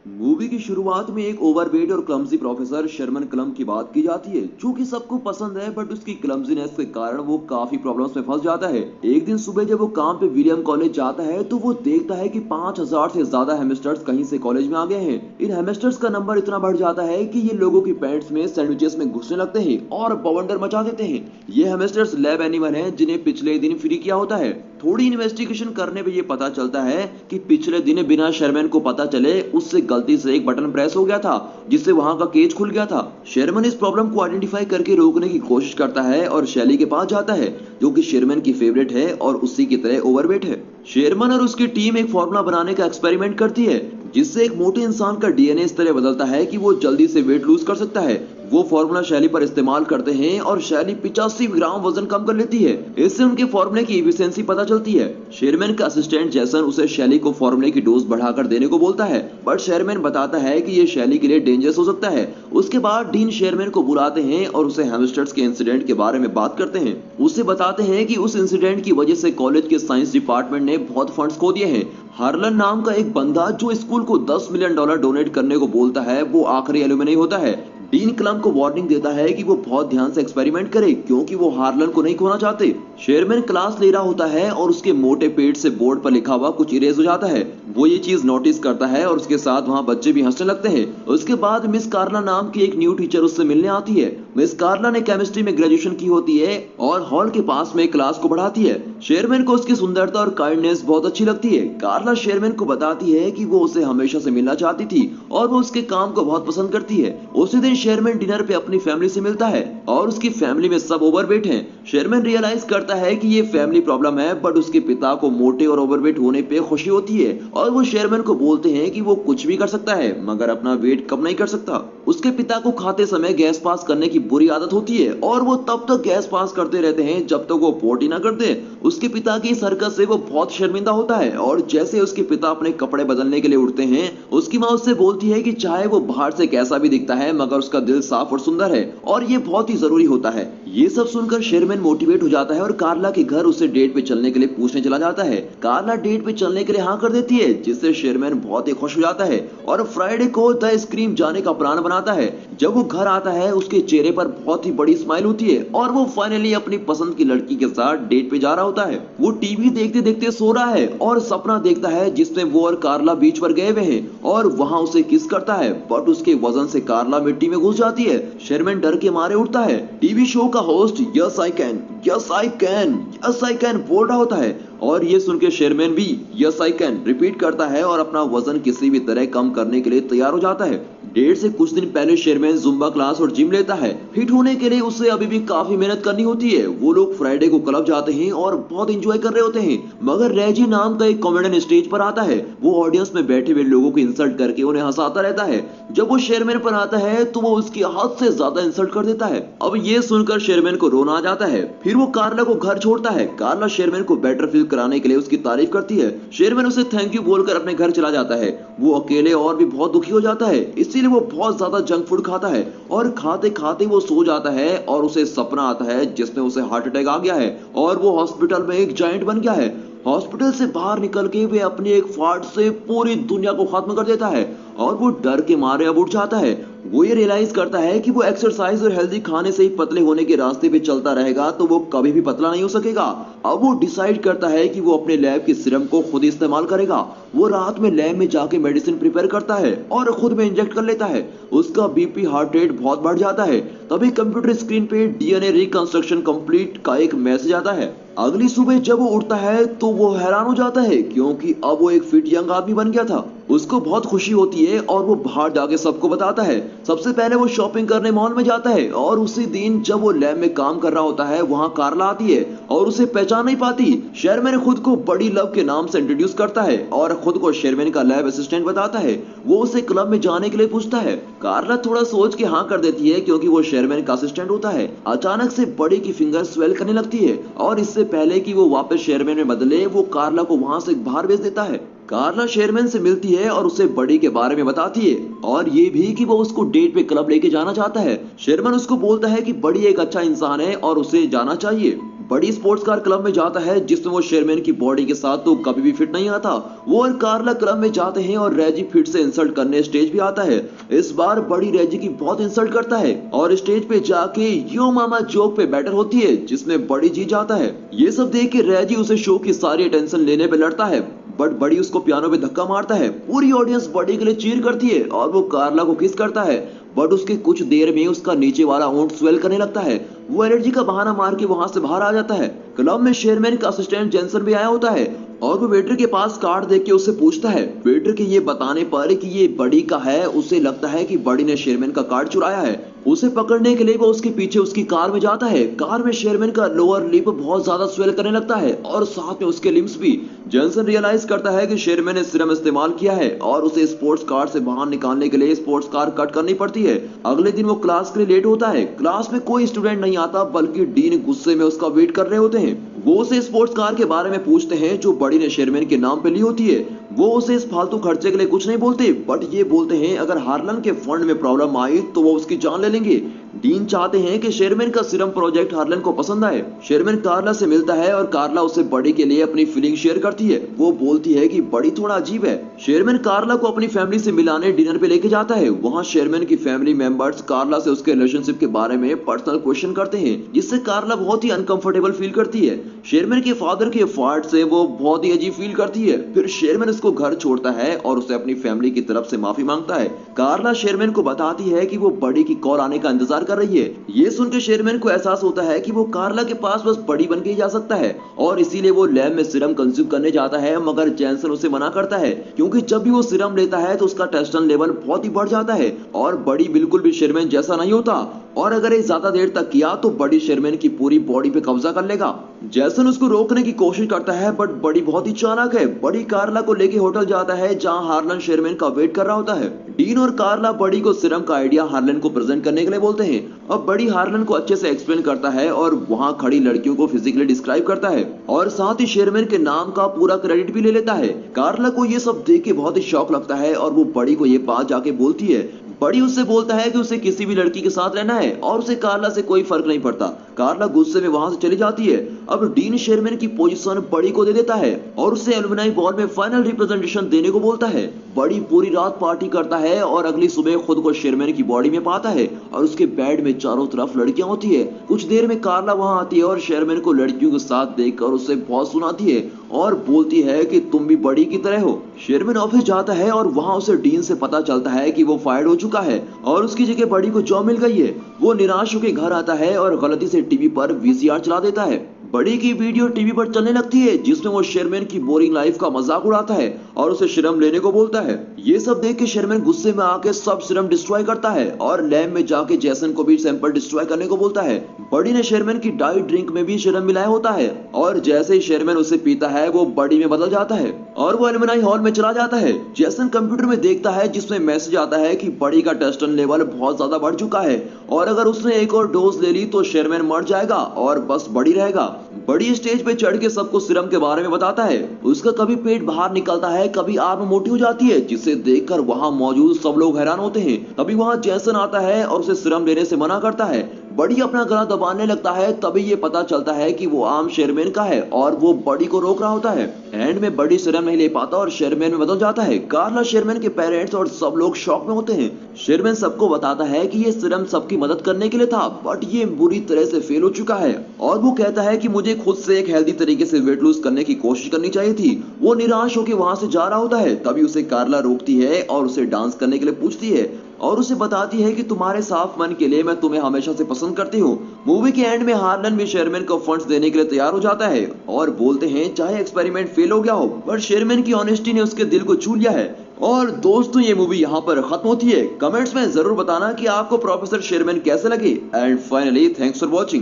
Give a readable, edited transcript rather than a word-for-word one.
Movie की शुरुआत में एक ओवरवेट और क्लमजी प्रोफेसर शर्मन क्लम की बात की जाती है, जो कि सबको पसंद है, बट उसकी क्लमजीनेस के कारण वो काफी प्रॉब्लम्स में फंस जाता है। एक दिन सुबह जब वो काम पे विलियम कॉलेज जाता है तो वो देखता है कि 5000 से ज्यादा हेमस्टर्स कहीं से कॉलेज में आ गए हैं। इन हेमस्टर्स का नंबर इतना बढ़ जाता है कि ये लोगों की पैंट्स में सैंडविचेस में घुसने लगते हैं और बवंडर मचा देते हैं। ये हेमस्टर्स लैब एनिमल हैं जिन्हें पिछले दिन फ्री किया होता है। थोड़ी इन्वेस्टिगेशन करने पे ये पता चलता है कि पिछले दिन बिना शेरमैन को पता चले उससे गलती से एक बटन प्रेस हो गया था, जिससे वहां का केज खुल गया था। शेरमैन इस प्रॉब्लम को आइडेंटिफाई करके रोकने की कोशिश करता है और शैली के पास जाता है, जो कि शेरमैन की फेवरेट है और उसी की तरह ओवरवेट है। शेरमैन और उसकी टीम एक फॉर्मूला बनाने का एक्सपेरिमेंट करती है, जिससे एक मोटे इंसान का डीएनए इस तरह बदलता है कि वो जल्दी से वेट लूज कर सकता है। वो फॉर्मूला शैली पर इस्तेमाल करते हैं और शैली 85 ग्राम वजन कम कर लेती है। इससे उनके फॉर्मूले की एफिशिएंसी पता चलती है। शेरमैन का असिस्टेंट जैसन उसे शैली को फॉर्मूले की डोज बढ़ाकर देने को बोलता है, बट शेरमैन बताता है कि ये शैली के लिए डेंजरस हो सकता है। उसके बाद डीन शेरमैन को बुलाते हैं और उसे हैमस्टर्स के इंसिडेंट के बारे में बात करते हैं। उसे बताते हैं कि उस इंसिडेंट की वजह से कॉलेज के साइंस डिपार्टमेंट ने बहुत फंड्स खो दिए हैं। हार्लन नाम का एक बंदा जो स्कूल को $10 मिलियन डोनेट करने को बोलता है, वो आखिरी एलुमनी होता है। डीन क्लम को वार्निंग देता है कि वो बहुत ध्यान से एक्सपेरिमेंट करे, क्योंकि वो हार्लन को नहीं खोना चाहते। शेरमैन क्लास ले रहा होता है और उसके मोटे पेट से बोर्ड पर लिखा हुआ कुछ इरेज हो जाता है। वो ये चीज नोटिस करता है और उसके साथ वहाँ बच्चे भी हंसने लगते हैं। उसके बाद मिस कार्ला नाम की एक न्यू टीचर उससे मिलने आती है। मिस कार्ला ने केमिस्ट्री में ग्रेजुएशन की होती है और हॉल के पास में क्लास को बढ़ाती है। शेरमैन को उसकी सुंदरता और काइंडनेस बहुत अच्छी लगती है। कार्ला शेरमैन को बताती है कि वो उसे हमेशा से मिलना चाहती थी और वो उसके काम को बहुत पसंद करती है। उसी दिन शेरमैन डिनर पे अपनी फैमिली से मिलता है और उसकी फैमिली में सब ओवरवेट हैं। शेरमैन रियलाइज करता है कि ये फैमिली प्रॉब्लम है, बट उसके पिता को मोटे और ओवरवेट होने पे खुशी होती है और वो शेरमैन को बोलते हैं कि वो कुछ भी कर सकता है, मगर अपना वेट कम नहीं कर सकता। उसके पिता को खाते समय गैस पास करने की बुरी आदत होती है और वो तब तक गैस पास करते रहते हैं जब तक वो पोटी ना कर दे। उसके पिता की इस हरकत से वो बहुत शर्मिंदा होता है और जैसे उसके पिता अपने कपड़े बदलने के लिए उठते हैं, उसकी माँ उससे बोलती है कि चाहे वो बाहर से कैसा भी दिखता है, मगर उसका दिल साफ और सुंदर है और ये बहुत ही जरूरी होता है। ये सब सुनकर शेरमैन मोटिवेट हो जाता है और कार्ला के घर उसे डेट पे चलने के लिए पूछने चला जाता है। कार्ला डेट पे चलने के लिए हाँ कर देती है, जिससे शेरमैन बहुत ही खुश हो जाता है और फ्राइडे को द स्क्रीम जाने का प्लान बनाता है। जब वो घर आता है, उसके चेहरे पर बहुत ही बड़ी स्माइल होती है और वो फाइनली अपनी पसंद की लड़की के साथ डेट पे जा रहा होता है। वो टीवी देखते देखते सो रहा है और सपना देखता है जिसमें वो और कार्ला बीच पर गए हुए हैं और वहां उसे किस करता है, बट उसके वजन से कार्ला मिट्टी में घुस जाती है। शेरमैन डर के मारे उठता है। टीवी शो का host yes I can, yes I can, yes I can बोल रहा होता है और ये सुन के शेरमैन भी यस आई कैन रिपीट करता है और अपना वजन किसी भी तरह कम करने के लिए तैयार हो जाता है। डेट से कुछ दिन पहले शेरमैन जुम्बा क्लास और जिम लेता है। फिट होने के लिए उसे अभी भी काफी मेहनत करनी होती है। वो लोग फ्राइडे को क्लब जाते हैं और बहुत एंजॉय कर रहे होते हैं, मगर रेजी नाम का एक कॉमेडियन स्टेज पर आता है। वो ऑडियंस में बैठे हुए लोगों को इंसल्ट करके उन्हें हंसाता रहता है। जब वो शेरमैन पर आता है तो वो उसकी हद से ज्यादा इंसल्ट कर देता है। अब ये सुनकर शेरमैन को रोना आ जाता है। फिर वो कार्ला को घर छोड़ता है। कार्ला शेरमैन को बेटर फील कराने के लिए उसकी तारीफ करती है। शेरमैन उसे थैंक यू बोलकर अपने घर चला जाता है। वो अकेले और भी बहुत दुखी हो जाता है, इसीलिए वो बहुत ज्यादा जंक फूड खाता है और खाते खाते वो सो जाता है और उसे सपना आता है जिसमें उसे हार्ट अटैक आ गया है और वो हॉस्पिटल में एक जायंट बन गया है। हॉस्पिटल से बाहर निकल के वे अपनी एक फाट से पूरी दुनिया को खत्म कर देता है और वो डर के मारे अब उठ जाता है। वो ये रियलाइज करता है कि वो एक्सरसाइज और हेल्दी खाने से ही पतले होने के रास्ते पे चलता रहेगा तो वो कभी भी पतला नहीं हो सकेगा। अब वो डिसाइड करता है कि वो अपने लैब के सीरम को खुद इस्तेमाल करेगा। वो रात में लैब में जाके मेडिसिन प्रिपेयर करता है और खुद में इंजेक्ट कर लेता है। उसका बीपी हार्ट रेट बहुत बढ़ जाता है। तभी कंप्यूटर स्क्रीन पे डीएनए रिकंस्ट्रक्शन कंप्लीट का एक मैसेज आता है। अगली सुबह जब वो उठता है तो वो हैरान हो जाता है, क्योंकि अब वो एक फिट यंग आदमी बन गया था। उसको बहुत खुशी होती है और वो बाहर जाके सबको बताता है। सबसे पहले वो शॉपिंग करने मॉल में जाता है और उसी दिन जब वो लैब में काम कर रहा होता है, वहां कार्ला आती है और उसे पहचान नहीं पाती। शेरमैन खुद को बड़ी लव के नाम से इंट्रोड्यूस करता है और खुद को शेरमैन का लैब असिस्टेंट बताता है। वो उसे क्लब में जाने के लिए पूछता है। कार्ला थोड़ा सोच के हाँ कर देती है, क्योंकि वो शेरमैन का असिस्टेंट होता है। अचानक से बड़ी की फिंगर स्वेल करने लगती है और इससे पहले कि वो वापस शेरमैन में बदले, वो कार्ला को वहां से बाहर भेज देता है। कार्ला शेरमैन से मिलती है और उसे बड़ी के बारे में बताती है और ये भी कि वो उसको डेट पे क्लब लेके जाना चाहता है। शेरमैन उसको बोलता है कि बड़ी एक अच्छा इंसान है और उसे जाना चाहिए। बड़ी स्पोर्ट्स कार क्लब में जाता है जिसमें वो शेरमैन की बॉडी के साथ तो कभी भी फिट नहीं आता। वो और कार्ला क्लब में जाते हैं और रेजी फिट से इंसल्ट करने स्टेज पे आता है। इस बार बड़ी रेजी की बहुत इंसल्ट करता है और स्टेज पे जाके यो मामा जोक पे बैटर होती है जिसमें बड़ी जीत जाता है। ये सब देख के रेजी उसे शो की सारी अटेंशन लेने पे लड़ता है बट बड़ी उसको पियानो पे धक्का मारता है। पूरी ऑडियंस बड़ी के लिए चीयर करती है और वो कार्ला को किस करता है बट उसके कुछ देर में उसका नीचे वाला ओंठ स्वेल करने लगता है। वो एलर्जी का बहाना मार के वहां से बाहर आ जाता है। क्लब में शेरमैन का असिस्टेंट जेंसन भी आया होता है और वो वेटर के पास कार्ड देख के उससे पूछता है। वेटर के ये बताने पर कि ये बड़ी का है उसे लगता है कि बड़ी ने शेरमैन का कार्ड चुराया है। उसे पकड़ने के लिए वो उसके पीछे उसकी कार में जाता है। कार में शेरमैन का लोअर लिप बहुत ज्यादा स्वेल करने लगता है और साथ में उसके लिम्स भी। जेंसन रियलाइज करता है कि शेरमैन ने सीरम इस्तेमाल किया है और उसे स्पोर्ट्स कार से बाहर निकालने के लिए स्पोर्ट्स कार कट करनी पड़ती है। अगले दिन वो क्लास के लिए लेट होता है। क्लास में कोई स्टूडेंट नहीं आता बल्कि डीन गुस्से में उसका वेट कर रहे होते हैं। वो उसे स्पोर्ट्स कार के बारे में पूछते हैं जो बड़ी ने शेरमैन के नाम पे ली होती है। वो उसे इस फालतू खर्चे के लिए कुछ नहीं बोलते बट ये बोलते हैं अगर हार्लन के फंड में प्रॉब्लम आई तो वो उसकी जान ले लेंगे। डीन चाहते हैं कि शेरमैन का सीरम प्रोजेक्ट हार्लन को पसंद आए। शेरमैन कार्ला से मिलता है और कार्ला उसे बड़ी के लिए अपनी फीलिंग शेयर करती है। वो बोलती है कि बड़ी थोड़ा अजीब है। शेरमैन कार्ला को अपनी फैमिली से मिलाने डिनर पे लेके जाता है। वहाँ शेरमैन की फैमिली मेंबर्स कार्ला से उसके रिलेशनशिप के बारे में पर्सनल क्वेश्चन करते हैं जिससे कार्ला बहुत ही अनकंफर्टेबल फील करती है। शेरमैन के फादर के फाट से वो बहुत ही अजीब फील करती है। फिर शेरमैन उसको घर छोड़ता है और उसे अपनी फैमिली की तरफ से माफी मांगता है। कार्ला शेरमैन को बताती है कि वो बड़ी की कॉल आने का इंतजार कर रही है। ये सुनकर शेरमैन को एहसास होता है कि वो कार्ला के पास बस बड़ी बन के ही जा सकता है और इसीलिए वो लैब में सीरम कंज्यूम करने जाता है मगर जेंसन उसे मना करता है क्योंकि जब भी वो सीरम लेता है तो उसका टेस्टोस्टेरोन लेवल बहुत ही बढ़ जाता है और बड़ी बिल्कुल भी शेरमैन जैसा नहीं होता और अगर ये ज्यादा देर तक किया तो बड़ी शेरमैन की पूरी बॉडी पे कब्जा कर लेगा। जेसन उसको रोकने की कोशिश करता है बट बड़ी बहुत ही चालाक है। बड़ी कार्ला को लेके होटल जाता है जहां हार्लन शेरमैन का वेट कर रहा होता है। डीन और कार्ला बड़ी को सीरम का आइडिया हार्लन को प्रेजेंट करने के लिए बोलते हैं। अब बड़ी हार्लन को अच्छे से एक्सप्लेन करता है और वहां खड़ी लड़कियों को फिजिकली डिस्क्राइब करता है और साथ ही शेरमैन के नाम का पूरा क्रेडिट भी ले लेता है। कार्ला को ये सब देख के बहुत ही शौक लगता है और वो बड़ी को ये बात जाके बोलती है। बड़ी उससे बोलता है कि उसे किसी भी लड़की के साथ रहना है और उसे कार्ला से कोई फर्क नहीं पड़ता। कार्ला गुस्से में वहां से चली जाती है। अब डीन शेरमैन की पोजीशन बड़ी को दे देता है और उसे एलुमनाई बॉल में फाइनल रिप्रेजेंटेशन देने को बोलता है। बड़ी पूरी रात पार्टी करता है और अगली सुबह खुद को शेरमैन की बॉडी में पाता है और उसके बेड में चारों तरफ लड़कियां होती है। कुछ देर में कार्ला वहां आती है और शेरमैन को लड़कियों के साथ देखकर उसे बहुत सुनाती है और बोलती है कि तुम भी बड़ी की तरह हो। शेरमैन ऑफिस जाता है और वहां उसे डीन से पता चलता है कि वो फायर्ड हो चुका है और उसकी जगह बड़ी को जॉब मिल गई है। वो निराश होकर घर आता है और गलती से टीवी पर वीसीआर चला देता है। बड़ी की वीडियो टीवी पर चलने लगती है जिसमें वो शेरमैन की बोरिंग लाइफ का मजाक उड़ाता है और उसे सीरम लेने को बोलता है। ये सब देख के शेरमैन गुस्से में आके सब सीरम डिस्ट्रॉय करता है और लैब में जाके जेसन को भी सैंपल डिस्ट्रॉय करने को बोलता है। बड़ी ने शेरमैन की डाइट ड्रिंक में भी सीरम मिलाया होता है और जैसे ही शेरमैन उसे पीता है वो बड़ी में बदल जाता है और वो एलुमनाई हॉल में चला जाता है। जेसन कंप्यूटर में देखता है जिसमें मैसेज आता है कि बड़ी का टेस्टोस्टेरोन लेवल बहुत ज्यादा बढ़ चुका है और अगर उसने एक और डोज ले ली तो शेरमैन मर जाएगा और बस बड़ी रहेगा। बड़ी स्टेज पे चढ़ के सबको सीरम के बारे में बताता है। उसका कभी पेट बाहर निकलता है, कभी आर्म मोटी हो जाती है जिसे देखकर वहां मौजूद सब लोग हैरान होते हैं। तभी वहां जेसन आता है और उसे सीरम लेने से मना करता है। बड़ी अपना गला दबाने लगता है तभी ये पता चलता है कि वो आम शेरमैन का है और वो बड़ी को रोक रहा होता है। एंड में बड़ी सीरम नहीं ले पाता और शेरमैन में बदल जाता है। कार्ला शेरमैन के पेरेंट्स और सब लोग शॉक में होते हैं। शेरमैन सबको बताता है कि ये सीरम सबकी मदद करने के लिए था बट ये बुरी तरह से फेल हो चुका है और वो कहता है कि मुझे खुद से एक हेल्दी तरीके से वेट लूज करने की कोशिश करनी चाहिए थी। वो निराश होकर वहां से जा रहा होता है तभी उसे कार्ला रोकती है और उसे डांस करने के लिए पूछती है और उसे बताती है कि तुम्हारे साफ मन के लिए मैं तुम्हें हमेशा से पसंद करती हूँ। मूवी के एंड में हार्लन भी शेरमैन को फंड्स देने के लिए तैयार हो जाता है और बोलते हैं चाहे एक्सपेरिमेंट फेल हो गया हो पर शेरमैन की ऑनेस्टी ने उसके दिल को छू लिया है। और दोस्तों ये मूवी यहाँ पर खत्म होती है। कमेंट्स में जरूर बताना कि आपको प्रोफेसर शेरमैन कैसे लगे and finally thanks for watching.